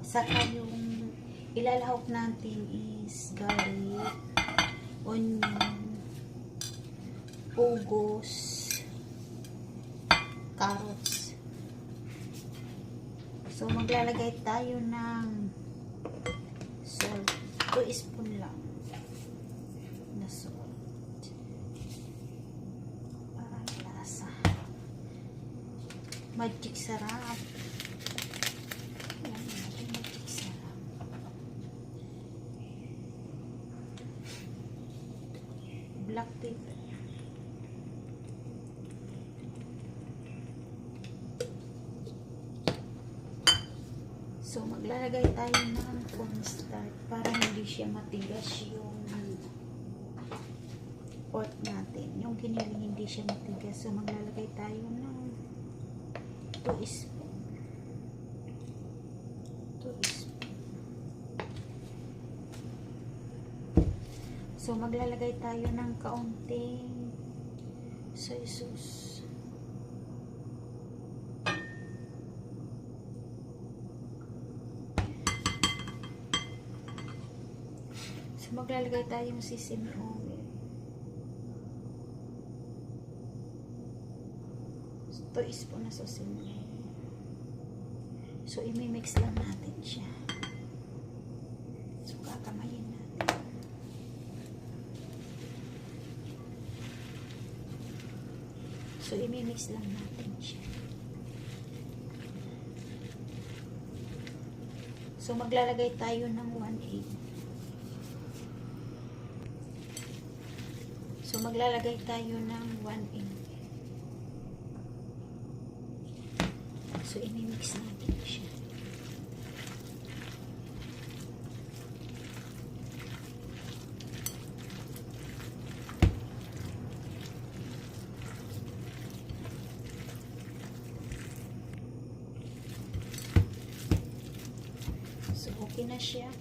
Saka yung ilalahok natin is garlic, onion, pugos, carrots. So, maglalagay tayo ng salt. 2 spoon lang na salt. Para lasa. Magic sarap. Ayan, magic sarap. Black pepper. So, maglalagay tayo ng cornstarch para hindi siya matigas yung pork natin. Yung giniling hindi siya matigas. So, maglalagay tayo ng 2 spoon. 2 spoon. So, maglalagay tayo ng kaunting soy sauce. So, maglalagay tayong sesame oil. 2 spoon na sesame oil. So, imimix lang natin siya. So, kakamayin natin. So, imimix lang natin siya. So, maglalagay tayo ng 1 egg. So, maglalagay tayo ng 1 egg. So, imimix natin siya. So, okay na siya.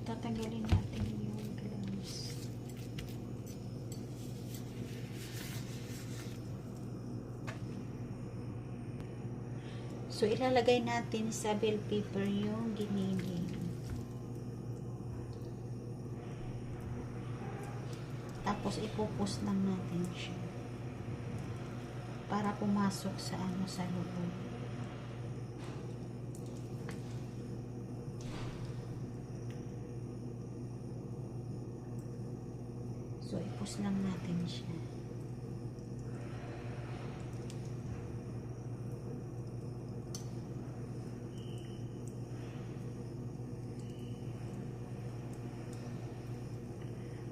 Tatanggalin natin yung gloves. So, ilalagay natin sa bell pepper yung giniling. Tapos, ipupus lang natin siya. Para pumasok sa sa loob. So, ipus lang natin siya.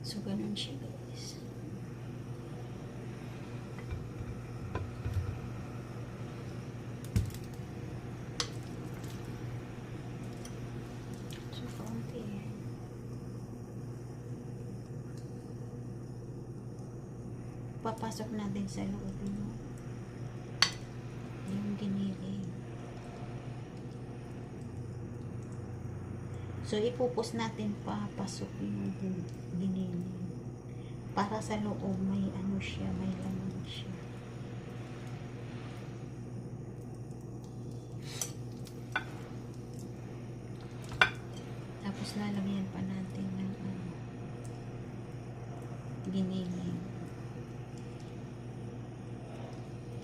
So, ganun siya, guys. So, kaunti yan. Papasok natin sa loob yung giniling. So, ipupus natin papasok yung giniling. Para sa loob may ano siya, may laman siya. Tapos lalagyan pa natin ng giniling.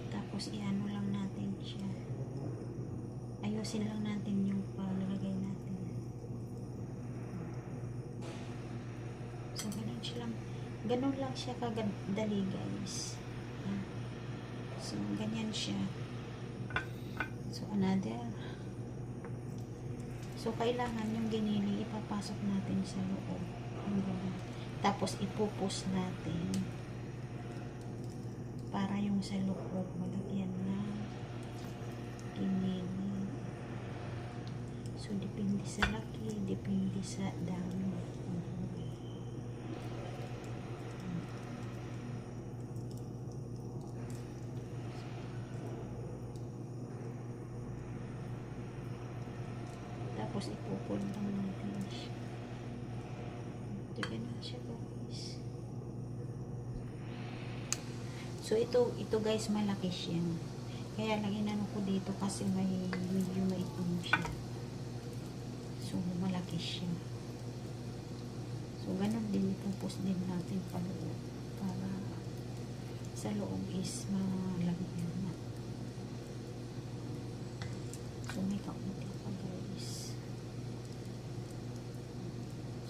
Tapos iano lang natin siya. Ayusin lang natin yung palagay natin. So, ganun siya lang. Ganun lang siya kagadali, guys. So, ganyan siya. So, another. So, kailangan yung giniling ipapasok natin sa loob. Tapos, ipupus natin. Para yung sa loob malagyan na giniling. So, depende sa laki, depende sa dami. Tapos, ipupul lang natin siya. Ganun siya, guys. So, ito guys, malaki siya. Kaya lang inano ko dito kasi medyo maitim siya. So, malaki siya. So, ganun din, ipupus din natin paloob para sa loob is malagyan na. So, may kaunti pa guys.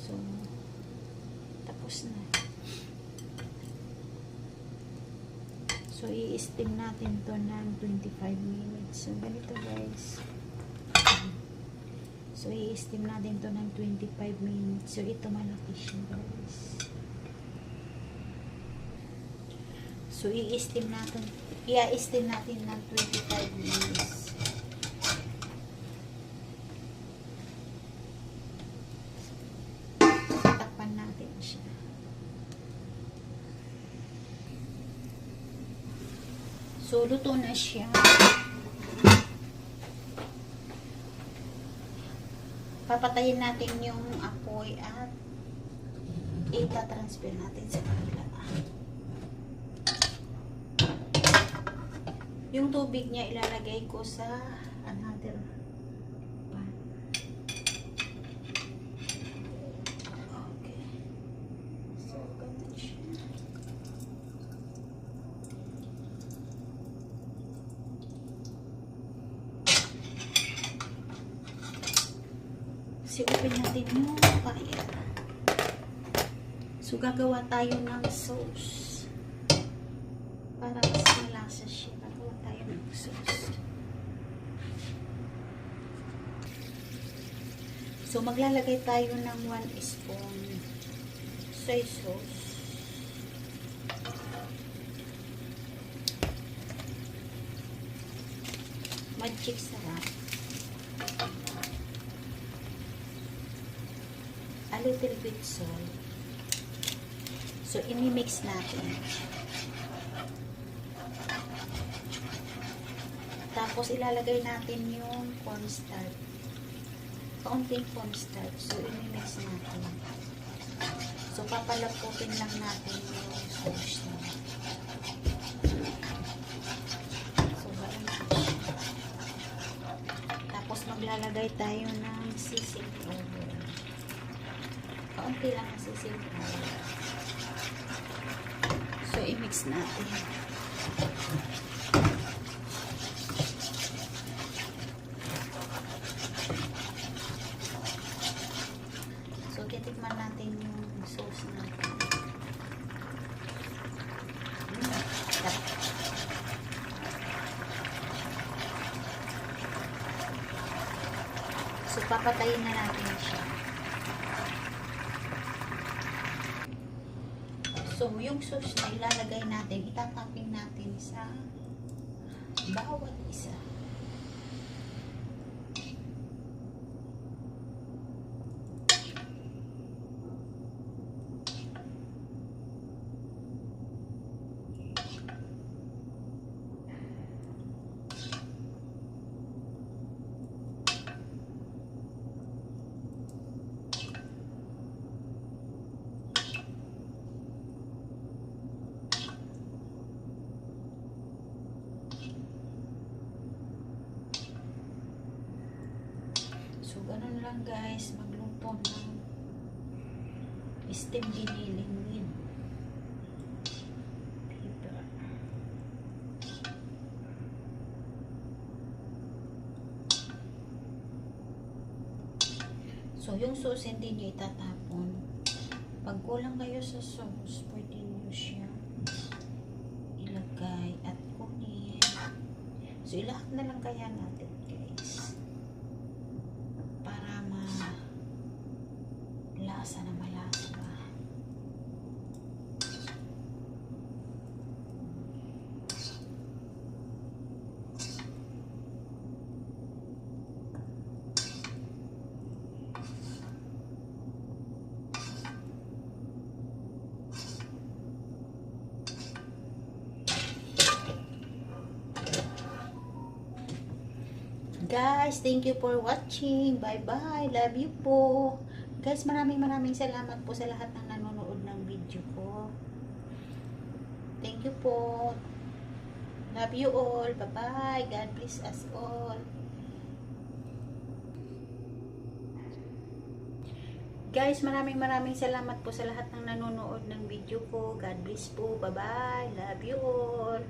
So, tapos na. So, i-steam natin to ng 25 minutes. So, ganito guys. So, i-steam natin to ng 25 minutes. So, ito malaki siya guys. So, i-steam natin ng 25 minutes. Takpan natin siya. So, luto na siya. Papatayin natin yung apoy at ita-transfer natin sa kanila. Yung tubig niya ilalagay ko sa another pan. Okay. So, ganun siya. Sigupin natin yung fire. So, gagawa tayo ng sauce. Para mas malasa siya. Gagawa tayo ng sauce. So, maglalagay tayo ng 1 spoon soy sauce. Magic sarap. A little bit salt. So, imimix natin. Tapos, ilalagay natin yung cornstarch. Kaunting cornstarch. So, imimix natin. So, papalaputin lang natin yung sauce na. So, ganun po siya. Tapos, maglalagay tayo ng sisig oil. Kaunti lang ang sisig oil. So, i-mix natin. So, titikman natin yung sauce natin. So, papatayin na natin siya. So, yung sauce na ilalagay natin, itatapping natin sa bawat isa. So, ganun lang guys, magluto ng steam giniling with paper. So, yung sauce hindi nyo itatapon. Pag kulang kayo sa sauce, pwede nyo siya ilagay at kunin. So, ilahat na lang kaya natin guys. Para malasa na malasa. Guys, thank you for watching. Bye-bye. Love you po. Guys, maraming salamat po sa lahat ng nanonood ng video ko. Thank you po. Love you all. Bye-bye. God bless us all. Guys, maraming salamat po sa lahat ng nanonood ng video ko. God bless po. Bye-bye. Love you all.